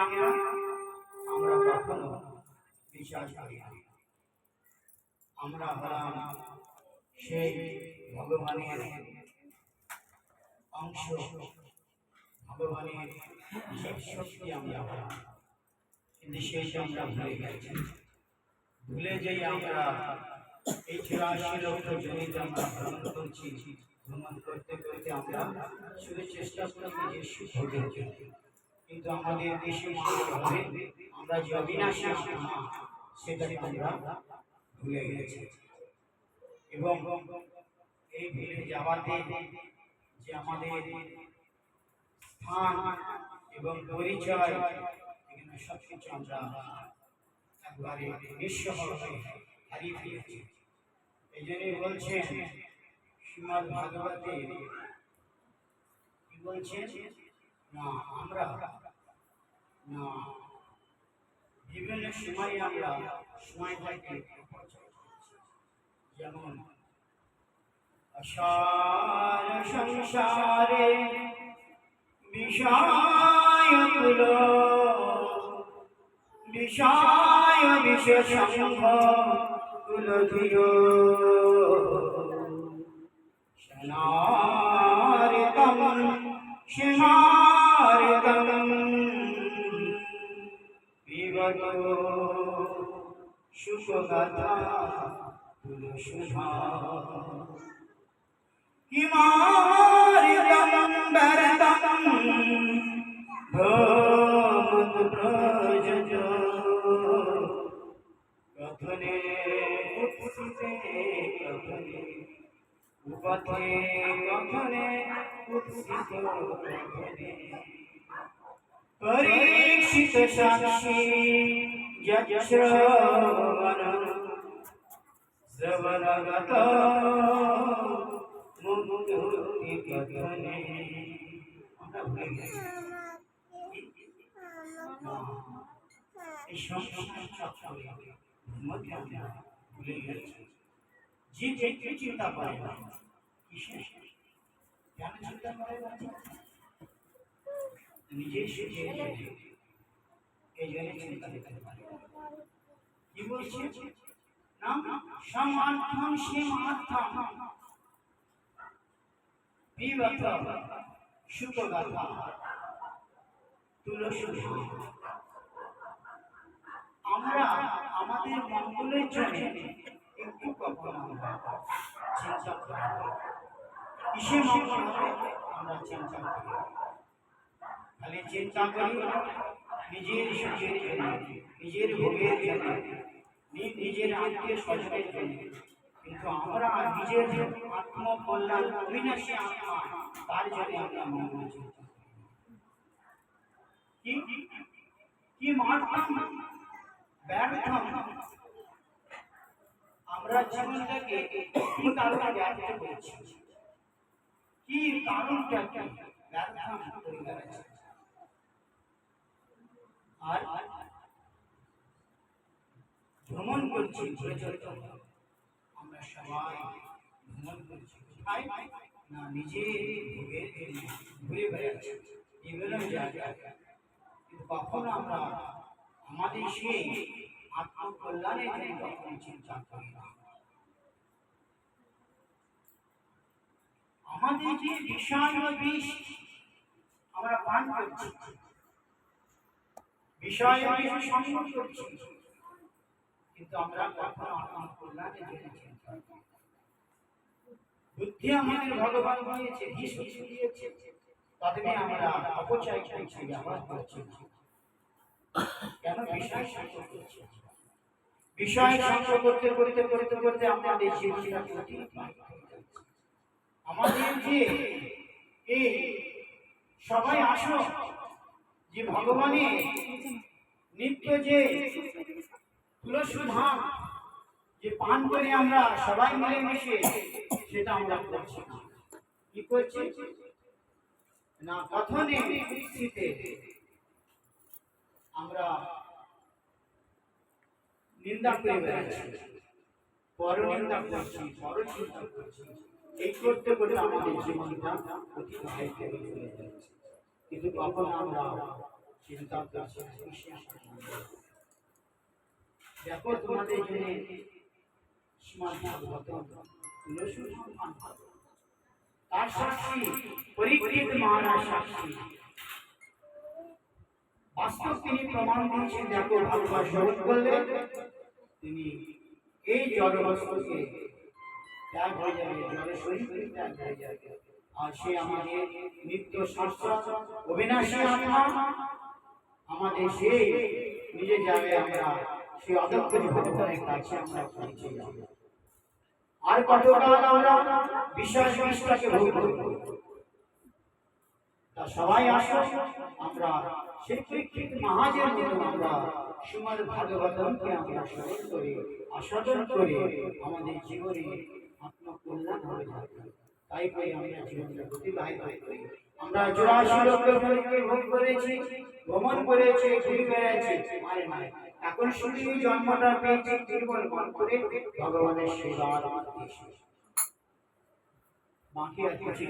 আমরা কখনো বিশ্বাস করি না। আমরা হলাম সেই ভগবানের অংশ, ভগবানের জীব শক্তি আমরা হলাম, কিন্তু সেইটা আমরা ভুলে গেছি। ভুলে যাই আমরা এই ৮৪ লক্ষ জমিতে আমরা ভ্রমণ করছি। ভ্রমণ করতে করতে আমরা শুধু চেষ্টা করি নিজের সুখ ভোগের জন্য, কিন্তু আমাদের দেশে মানুষ হবে আমরা যে অবিনাশী আত্মা সেটাকে আমরা ভুলে গেছি। এবং এই ভুলে যাওয়াতে যে আমাদের স্থান এবং পরিচয়, এখানে সবকিছু আমরা একবারে নিঃস্বভাবে হারিয়ে ফেলেছি। এই জন্যই বলছেন শ্রীমদ্ ভাগবতে, কি বলছেন না, আমরা না বিভিন্ন সময় আমরা সময়টাকে যেমন অসার সংসারে বিষয়কুল বিষয় বিশেষঙ্গ কুলধিয় সনারিতম সীমারিতম বিগত সুখগাথা তুলসুধা কিমারিতম ব্যর্থম ভ্রমত প্রজজ কথনে উৎসিতে কথনে উপথে কথনে উৎসিত কথনে পরীক্ষিত সাক্ষী যশ্রবণ শ্রবণগত মুক্তি কথনে। আমরা ভুলে গেছি এই সংসার চক্রে মধ্যে আমরা ভুলে গেছি। যে যে চিন্তা করে না, কিসের কেন চিন্তা করে না, নিজের সুখে এই জন্য চিন্তা করতে পারে। কি বলছে না, সমার্থম সীমার্থম বিবত সুখগাথা তুলসী। আমরা আমাদের মঙ্গলের জন্য একটু কখনো আমরা চিন্তা করি, কিসে মঙ্গল হবে আমরা চিন্তা করি, খালি চিন্তা করি নিজের সুখের জন্য, নিজের ভোগের জন্য, নিজের আত্মীয় স্বজনের জন্য। কিন্তু আমরা নিজের আত্মকল্যাণ অবিনাশী আত্মা, তার জন্য আমরা মঙ্গল চিন্তা করি। কি মার্থম ব্যর্থম, আমরা জীবনটাকে কি কারণে ব্যর্থ করেছি, কি কারণটা কি ব্যর্থম করে গেছে। আর ভ্রমণ করছি আমরা সবাই ভ্রমণ করছি না, নিজে ঘুরে বেড়াচ্ছি বিভিন্ন জায়গায়, কিন্তু কখনো আমরা আমাদের সেই আত্মকল্যাণের জন্য কখনো চিন্তা করি না। আমাদের যে বিষয় বিষ আমরা পান করছি, বিষয় বিষ সংগ্রহ করছি, কিন্তু আমরা কখনো আত্মকল্যাণের জন্য চিন্তা করি না। বুদ্ধি আমাদের ভগবান দিয়েছে, শক্তি দিয়েছে, তবে আমরা অপচয় করছি, ব্যবহার করছি। কেন? বিষয় সংগ্রহ করছি। বিষয় সংগ্রহ করতে করতে করতে করতে আমাদের জীবনটা আমাদের যে এই সবাই আসো যে ভগবানের নিত্য যে তুলসী ধাম যে পান করে আমরা সবাই মিলে মিশে, সেটা আমরা করছি না। কি করছি না, কথনে উৎসিতে আমরা নিন্দা করে বেড়াচ্ছি, পরনিন্দা করছি, পরচিন্তা করছি। এই করতে করতে আমাদের জীবনটা অতিবাহিত হয়ে চলে যাচ্ছে। কিন্তু কখন আমরা চিন্তা করছে দেখো তোমাদের জন্য শ্রীমদ্ ভাগবতম তুলসী সম্মান তার সাক্ষী পরীক্ষিত মহারাজ সাক্ষী বাস্তব তিনি প্রমাণ দিয়েছেন দেখো ভালোবাসা করলে তিনি এই জড়বস্তুকে ত্যাগ হয়ে যাবে জড়ের শরীর ত্যাগ হয়ে যাবে আর সে আমাদের নিত্য শাশ্বত অবিনাশী আত্মা আমাদের সেই নিজে যাবে আমরা সেই অদক্ষিণ ভগবানের কাছে আমরা পৌঁছে যাব আর কতকাল আমরা বিশ্বাস বিশ্বাসকে ভোগ করব তা সবাই আসো আমরা সেই পরীক্ষিত মহাজের মতো আমরা শ্রীমদ্ ভাগবতমকে আমরা স্মরণ করে আস্বাদন করে আমাদের জীবনে আত্মকল্যাণ হয়ে যাবে তাই করে আমরা জীবনটা অতিবাহিত করি আমরা 84 লক্ষ ভোগ করেছি ভ্রমণ করেছি ঘুরে বেড়াচ্ছি আরে নাই এখন শুধু জন্মটা পেয়েছি জীবন পান করে ভগবানের সেবার বাকি আর কিছু